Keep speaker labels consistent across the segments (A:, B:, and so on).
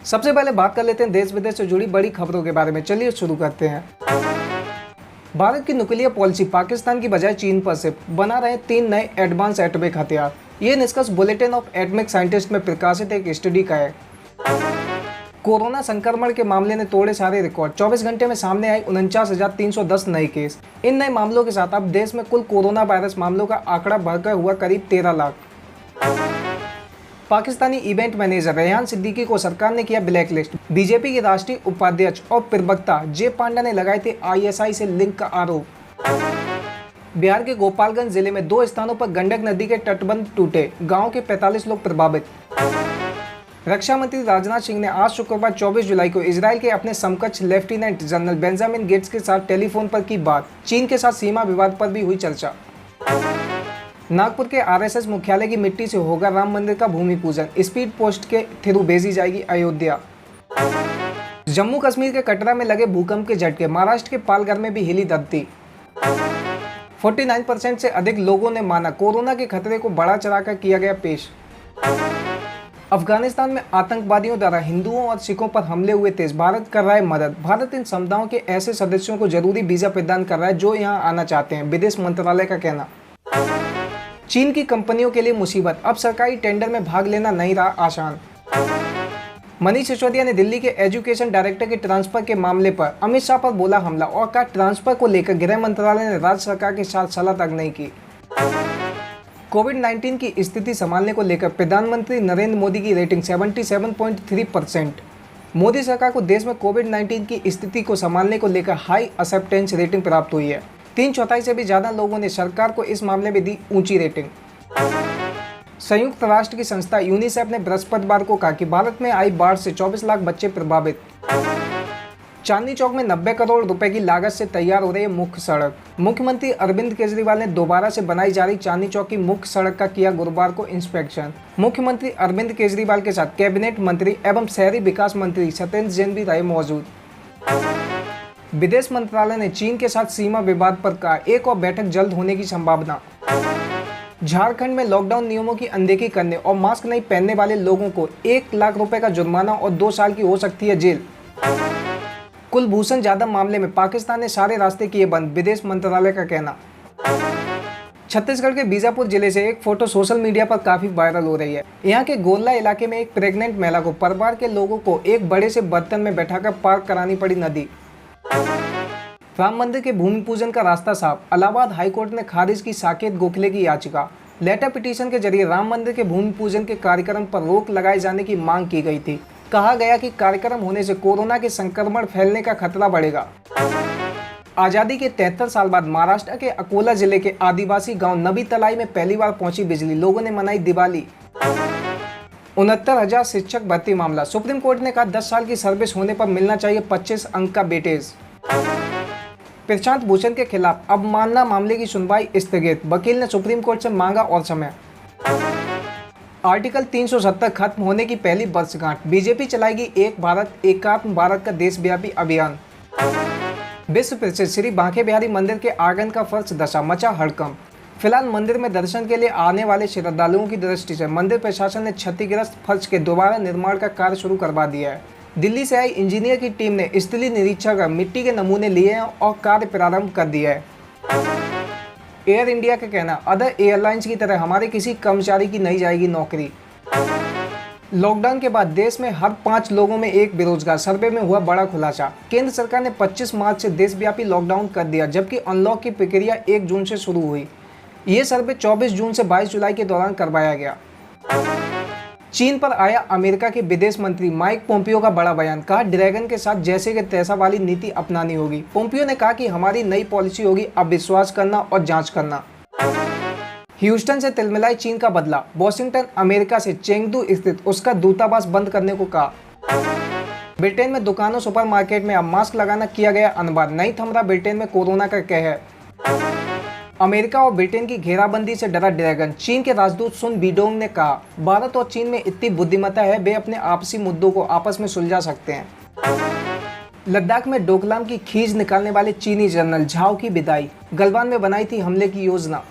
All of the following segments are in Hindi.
A: सबसे पहले बात कर लेते हैं देश विदेश से जुड़ी बड़ी खबरों के बारे में। चलिए शुरू करते हैं। भारत की न्यूक्लियर पॉलिसी पाकिस्तान की बजाय चीन पर से बना रहे 3 नए एडवांस एटॉमिक हथियार। ये निष्कर्ष बुलेटिन ऑफ एटॉमिक साइंटिस्ट में प्रकाशित एक स्टडी का है। कोरोना संक्रमण के मामले ने तोड़े सारे रिकॉर्ड। 24 घंटे में सामने आई 49,310 नए केस। इन नए मामलों के साथ अब देश में कुल कोरोना वायरस मामलों का आंकड़ा बढ़कर हुआ करीब 13 लाख। पाकिस्तानी इवेंट मैनेजर रेहान सिद्दीकी को सरकार ने किया ब्लैकलिस्ट। बीजेपी के राष्ट्रीय उपाध्यक्ष और प्रवक्ता जे पांडा ने लगाए थे आईएसआई से लिंक का आरोप। बिहार के गोपालगंज जिले में 2 स्थानों पर गंडक नदी के तटबंध टूटे, गांव के 45 लोग प्रभावित। रक्षा मंत्री राजनाथ सिंह ने आज शुक्रवार 24 जुलाई को इजरायल के अपने समकक्ष लेफ्टिनेंट जनरल बेंजामिन गेट्स के साथ टेलीफोन पर की बात। चीन के साथ सीमा विवाद पर भी हुई चर्चा। नागपुर के आरएसएस मुख्यालय की मिट्टी से होगा राम मंदिर का भूमि पूजन। स्पीड पोस्ट के थ्रू भेजी जाएगी अयोध्या। जम्मू कश्मीर के कटरा में लगे भूकंप के झटके। महाराष्ट्र के पालघर में भी हिली धरती। 49% से अधिक लोगों ने माना कोरोना के खतरे को बढ़ा चढ़ाकर किया गया पेश। अफगानिस्तान में आतंकवादियों द्वारा हिंदुओं और सिखों पर हमले हुए तेज। भारत कर रहा है मदद। भारत इन समुदायों के ऐसे सदस्यों को जरूरी वीजा प्रदान कर रहा है जो यहां आना चाहते हैं, विदेश मंत्रालय का कहना। चीन की कंपनियों के लिए मुसीबत। अब सरकारी टेंडर में भाग लेना नहीं रहा आसान। मनीष सिसोदिया ने दिल्ली के एजुकेशन डायरेक्टर के ट्रांसफर के मामले पर अमित शाह पर बोला हमला और कहा ट्रांसफर को लेकर गृह मंत्रालय ने राज्य सरकार के साथ सलाह तक नहीं की। कोविड-19 की स्थिति संभालने को लेकर प्रधानमंत्री नरेंद्र मोदी की रेटिंग 77.3%। मोदी सरकार को देश में कोविड-19 की स्थिति को संभालने को लेकर हाई एक्सेप्टेंस रेटिंग प्राप्त हुई है। 3/4 से भी ज्यादा लोगों ने सरकार को इस मामले में दी ऊंची रेटिंग। संयुक्त राष्ट्र की संस्था यूनिसेफ ने बृहस्पतिवार को कहा कि भारत में आई बाढ़ से 24 लाख बच्चे प्रभावित। चांदनी चौक में 90 करोड़ रुपए की लागत से तैयार हो रही है मुख्य सड़क। मुख्यमंत्री अरविंद केजरीवाल ने दोबारा से बनाई जा रही चांदनी चौक की मुख्य सड़क का किया गुरुवार को इंस्पेक्शन। मुख्यमंत्री अरविंद केजरीवाल के साथ कैबिनेट मंत्री एवं शहरी विकास मंत्री सत्येंद्र जैन भी रहे मौजूद। विदेश मंत्रालय ने चीन के साथ सीमा विवाद पर कहा एक और बैठक जल्द होने की संभावना। झारखंड में लॉकडाउन नियमों की अनदेखी करने और मास्क नहीं पहनने वाले लोगों को 1 लाख रुपए का जुर्माना और 2 साल की हो सकती है जेल। कुलभूषण जाधव मामले में पाकिस्तान ने सारे रास्ते किए बंद, विदेश मंत्रालय का कहना। छत्तीसगढ़ के बीजापुर जिले से एक फोटो सोशल मीडिया पर काफी वायरल हो रही है। यहाँ के गोरला इलाके में एक प्रेग्नेंट महिला को परिवार के लोगों को एक बड़े से बर्तन में बैठाकर पार करानी पड़ी नदी। राम मंदिर के भूमि पूजन का रास्ता साफ। इलाहाबाद हाईकोर्ट ने खारिज की साकेत गोखले की याचिका। लेटर पिटीशन के जरिए राम मंदिर के भूमि पूजन के कार्यक्रम पर रोक लगाए जाने की मांग की गई थी। कहा गया कि कार्यक्रम होने से कोरोना के संक्रमण फैलने का खतरा बढ़ेगा। आजादी के 73 साल बाद महाराष्ट्र के अकोला जिले के आदिवासी गांव नवी तलाई में पहली बार पहुंची बिजली। लोगों ने मनाई दिवाली। 69,000 शिक्षक भर्ती मामला। सुप्रीम कोर्ट ने कहा 10 साल की सर्विस होने पर मिलना चाहिए 25 अंक का वेटेज। प्रशांत भूषण के खिलाफ अवमानना मामले की सुनवाई स्थगित। वकील ने सुप्रीम कोर्ट से मांगा और समय। आर्टिकल 370 खत्म होने की पहली वर्षगांठ। बीजेपी चलाएगी एक भारत एकात्म भारत का देशव्यापी अभियान। विश्व प्रसिद्ध श्री बांके बिहारी मंदिर के आंगन का फर्श धंसा, मचा हड़कंप। फिलहाल मंदिर में दर्शन के लिए आने वाले श्रद्धालुओं की दृष्टि से मंदिर प्रशासन ने क्षतिग्रस्त फर्श के दोबारा निर्माण का कार्य शुरू करवा दिया है। दिल्ली से आई इंजीनियर की टीम ने स्थलीय निरीक्षण कर मिट्टी के नमूने लिए हैं और कार्य प्रारंभ कर दिया है। एयर इंडिया का कहना अदर एयरलाइंस की तरह हमारे किसी कर्मचारी की नहीं जाएगी नौकरी। लॉकडाउन के बाद देश में हर 5 लोगों में एक बेरोजगार। सर्वे में हुआ बड़ा खुलासा। केंद्र सरकार ने 25 मार्च से देशव्यापी लॉकडाउन कर दिया, जबकि अनलॉक की प्रक्रिया 1 जून से शुरू हुई। ये सर्वे 24 जून से 22 जुलाई के दौरान करवाया गया। चीन पर आया अमेरिका के विदेश मंत्री माइक पोम्पियो का बड़ा बयान। कहा ड्रैगन के साथ जैसे कि तैसा वाली नीति अपनानी होगी। पोम्पियो ने कहा कि हमारी नई पॉलिसी होगी अब विश्वास करना और जांच करना। ह्यूस्टन से तिलमिलाई चीन का बदला। वॉशिंगटन अमेरिका से चेंगदू स्थित उसका दूतावास बंद करने को कहा। ब्रिटेन में दुकानों सुपरमार्केट में अब मास्क लगाना किया गया अनिवार्य। नहीं थम रहा ब्रिटेन में कोरोना का कहर। अमेरिका और ब्रिटेन की घेराबंदी से डरा ड्रैगन। चीन के राजदूत सुन बीडोंग ने कहा भारत और चीन में इतनी बुद्धिमत्ता है, वे अपने आपसी मुद्दों को आपस में सुलझा सकते हैं। लद्दाख में डोकलाम की खींच निकालने वाले चीनी जनरल झाओ की विदाई। गलवान में बनाई थी हमले की योजना।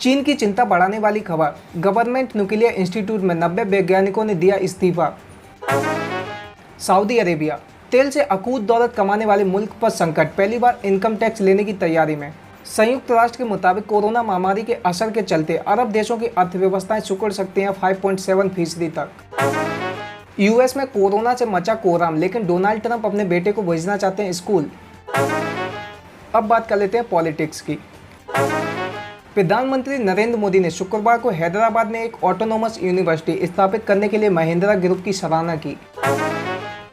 A: चीन की चिंता बढ़ाने वाली खबर। गवर्नमेंट न्यूक्लियर इंस्टीट्यूट में 90 वैज्ञानिकों ने दिया इस्तीफा। सऊदी अरेबिया, तेल से अकूत दौलत कमाने वाले मुल्क पर संकट, पहली बार इनकम टैक्स लेने की तैयारी में। संयुक्त राष्ट्र के मुताबिक कोरोना महामारी के असर के चलते अरब देशों की अर्थव्यवस्थाएं सिकुड़ सकती हैं 5.7% तक। यूएस में कोरोना से मचा कोहराम, लेकिन डोनाल्ड ट्रंप अपने बेटे को भेजना चाहते हैं स्कूल। अब बात कर लेते हैं पॉलिटिक्स की। प्रधानमंत्री नरेंद्र मोदी ने शुक्रवार को हैदराबाद में एक ऑटोनोमस यूनिवर्सिटी स्थापित करने के लिए महिंद्रा ग्रुप की सराहना की।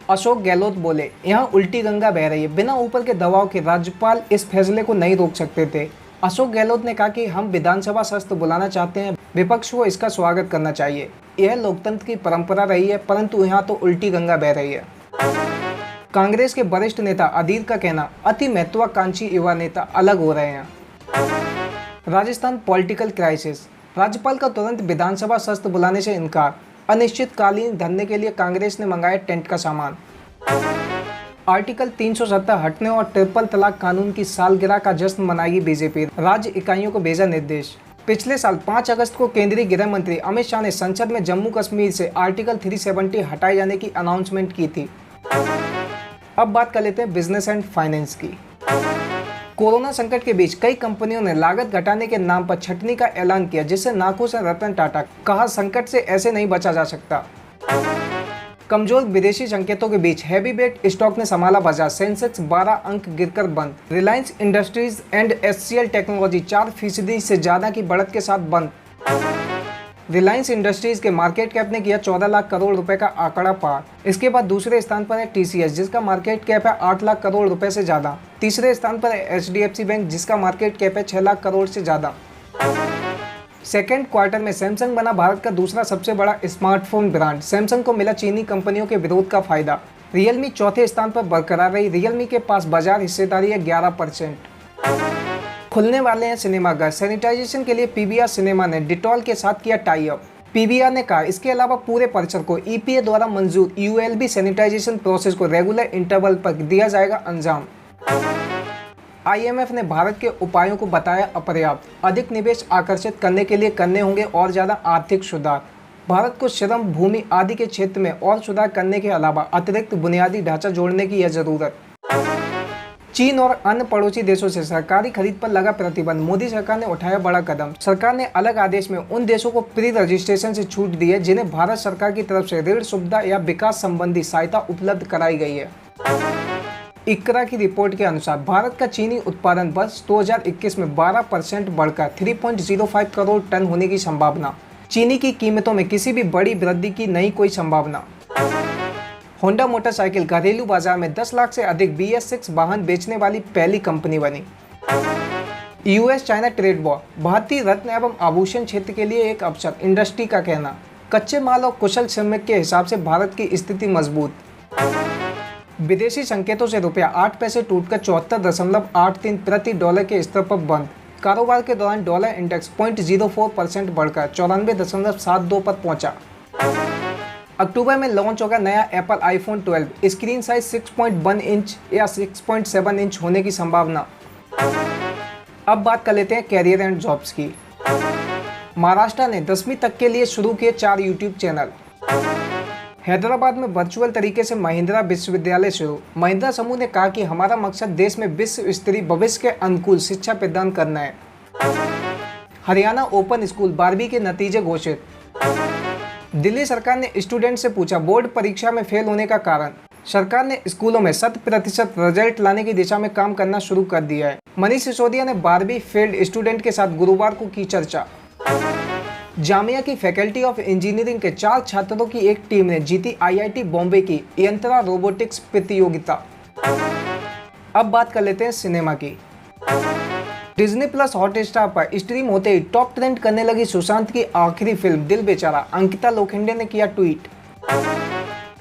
A: अशोक गहलोत बोले, यहाँ उल्टी गंगा बह रही है, बिना ऊपर के दबाव के राज्यपाल इस फैसले को नहीं रोक सकते थे। अशोक गहलोत ने कहा कि हम विधानसभा सत्र बुलाना चाहते हैं, विपक्ष को इसका स्वागत करना चाहिए। यह लोकतंत्र की परंपरा रही है, परंतु यहाँ तो उल्टी गंगा बह रही है। कांग्रेस के वरिष्ठ नेता अधीर का कहना, अति महत्वाकांक्षी युवा नेता अलग हो रहे हैं। राजस्थान पॉलिटिकल क्राइसिस, राज्यपाल का तुरंत विधानसभा सत्र बुलाने से इनकार, अनिश्चितकालीन धरने के लिए कांग्रेस ने मंगाया टेंट का सामान। आर्टिकल 370 हटने और ट्रिपल तलाक कानून की सालगिरह का जश्न मनाएगी बीजेपी, राज्य इकाइयों को भेजा निर्देश। पिछले साल 5 अगस्त को केंद्रीय गृह मंत्री अमित शाह ने संसद में जम्मू कश्मीर से आर्टिकल 370 हटाए जाने की अनाउंसमेंट की थी। अब बात कर लेते हैं बिजनेस एंड फाइनेंस की। कोरोना संकट के बीच कई कंपनियों ने लागत घटाने के नाम पर छटनी का ऐलान किया, जिससे नाखुश हैं रतन टाटा। कहा, संकट से ऐसे नहीं बचा जा सकता। कमजोर विदेशी संकेतों के बीच हैवी वेट स्टॉक ने संभाला बाजार, सेंसेक्स 12 अंक गिरकर बंद। Reliance industries and HCL technology 4% से ज्यादा की बढ़त के साथ बंद। रिलायंस इंडस्ट्रीज के मार्केट कैप ने किया 14 लाख करोड़ रुपए का आंकड़ा पार। इसके बाद दूसरे स्थान पर है टीसीएस, जिसका मार्केट कैप है 8 लाख करोड़ रुपए से ज्यादा। तीसरे स्थान पर है एचडीएफसी बैंक, जिसका मार्केट कैप है 6 लाख करोड़ से ज्यादा। सेकेंड क्वार्टर में सैमसंग बना भारत का दूसरा सबसे बड़ा स्मार्टफोन ब्रांड। सैमसंग को मिला चीनी कंपनियों के विरोध का फायदा। रियलमी चौथे स्थान पर बरकरार रही, रियलमी के पास बाजार हिस्सेदारी है 11%। खुलने वाले हैं सिनेमाघर, सैनिटाइजेशन के लिए पीवीआर सिनेमा ने डिटॉल के साथ किया टाई अप। पीवीआर ने कहा, इसके अलावा पूरे परिसर को ईपीए द्वारा मंजूर यूएलबी सैनिटाइजेशन प्रोसेस को रेगुलर इंटरवल पर दिया जाएगा अंजाम। आईएमएफ ने भारत के उपायों को बताया अपर्याप्त, अधिक निवेश आकर्षित करने के लिए करने होंगे और ज़्यादा आर्थिक सुधार। भारत को श्रम, भूमि आदि के क्षेत्र में और सुधार करने के अलावा अतिरिक्त बुनियादी ढांचा जोड़ने की है जरूरत। चीन और अन्य पड़ोसी देशों से सरकारी खरीद पर लगा प्रतिबंध, मोदी सरकार ने उठाया बड़ा कदम। सरकार ने अलग आदेश में उन देशों को प्री रजिस्ट्रेशन से छूट दी है जिन्हें भारत सरकार की तरफ से ऋण सुविधा या विकास संबंधी सहायता उपलब्ध कराई गई है। इक्रा की रिपोर्ट के अनुसार भारत का चीनी उत्पादन वर्ष 2021 में 12% बढ़कर 3.05 करोड़ टन होने की संभावना। चीनी की कीमतों में किसी भी बड़ी वृद्धि की नहीं कोई संभावना। होंडा मोटरसाइकिल घरेलू बाजार में 10 लाख से अधिक BS6 वाहन बेचने वाली पहली कंपनी बनी। यूएस चाइना ट्रेड वॉर, भारतीय रत्न एवं आभूषण क्षेत्र के लिए एक अवसर, इंडस्ट्री का कहना। कच्चे माल और कुशल श्रमिक के हिसाब से भारत की स्थिति मजबूत। विदेशी संकेतों से रुपया 8 पैसे टूटकर 74.83 प्रति डॉलर के स्तर पर बंद। कारोबार के दौरान डॉलर इंडेक्स 0.04% बढ़कर 94.72 पर पहुंचा। अक्टूबर में लॉन्च होगा नया Apple iPhone 12, screen size 6.1 inch या 6.7 इंच होने की संभावना। अब बात कर लेते हैं कैरियर एंड जॉब्स की। महाराष्ट्र ने 10वीं तक के लिए शुरू किए 4 यूट्यूब चैनल। हैदराबाद में वर्चुअल तरीके से महिंद्रा विश्वविद्यालय शुरू। महिंद्रा समूह ने कहा कि हमारा मकसद देश में विश्व स्तरीय भविष्य के अनुकूल शिक्षा प्रदान करना है। हरियाणा ओपन स्कूल 12वीं के नतीजे घोषित। दिल्ली सरकार ने स्टूडेंट से पूछा बोर्ड परीक्षा में फेल होने का कारण। सरकार ने स्कूलों में 100% रिजल्ट लाने की दिशा में काम करना शुरू कर दिया है। मनीष सिसोदिया ने 12वीं फेल्ड स्टूडेंट के साथ गुरुवार को की चर्चा। जामिया की फैकल्टी ऑफ इंजीनियरिंग के 4 छात्रों की एक टीम ने जीती IIT बॉम्बे की यंत्रा रोबोटिक्स प्रतियोगिता। अब बात कर लेते हैं सिनेमा की। डिज्नी प्लस हॉटस्टार पर स्ट्रीम होते ही टॉप ट्रेंड करने लगी सुशांत की आखिरी फिल्म दिल बेचारा। अंकिता लोखंडे ने किया ट्वीट।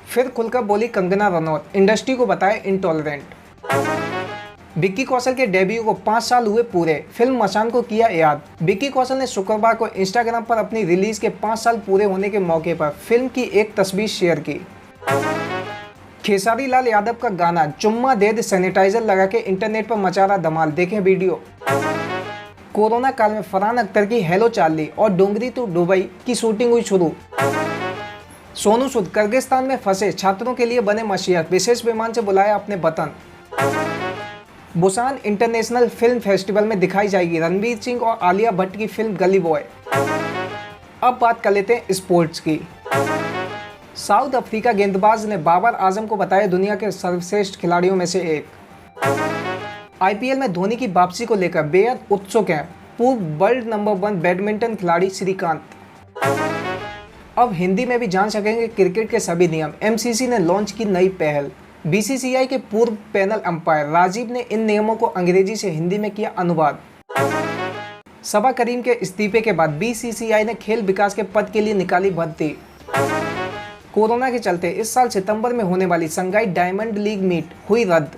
A: फिर खुलकर बोली कंगना रनौत, इंडस्ट्री को बताया इंटॉलरेंट। विक्की कौशल के डेब्यू को 5 साल हुए पूरे, फिल्म मसान को किया याद। विक्की कौशल ने शुक्रवार को इंस्टाग्राम पर अपनी रिलीज के 5 साल पूरे होने के मौके पर फिल्म की एक तस्वीर शेयर की। खेसारी लाल यादव का गाना चुम्मा दे दे सैनिटाइजर लगा के इंटरनेट पर मचा रहा धमाल, देखें वीडियो। कोरोना काल में फरहान अख्तर की हेलो चार्ली और डोंगरी टू दुबई की शूटिंग हुई शुरू। सोनू सूद किर्गिस्तान में फंसे छात्रों के लिए बने मसीहत, विशेष विमान से बुलाया अपने वतन। बुसान इंटरनेशनल फिल्म फेस्टिवल में दिखाई जाएगी रणवीर सिंह और आलिया भट्ट की फिल्म गली बॉय। अब बात कर लेते हैं स्पोर्ट्स की। साउथ अफ्रीका गेंदबाज ने बाबर आजम को बताया दुनिया के सर्वश्रेष्ठ खिलाड़ियों में से एक। आईपीएल में धोनी की वापसी को लेकर बेहद उत्सुक हैं पूर्व वर्ल्ड नंबर 1 बैडमिंटन खिलाड़ी श्रीकांत। अब हिंदी में भी जान सकेंगे क्रिकेट के सभी नियम। एमसीसी ने लॉन्च की नई पहल। बीसीसीआई के पूर्व पैनल अंपायर राजीव ने इन नियमों को अंग्रेजी से हिंदी में किया अनुवाद। सबा करीम के इस्तीफे के बाद बीसीसीआई ने खेल विकास के पद के लिए निकाली भर्ती। कोरोना के चलते इस साल सितंबर में होने वाली संघाई डायमंड लीग मीट हुई रद्द।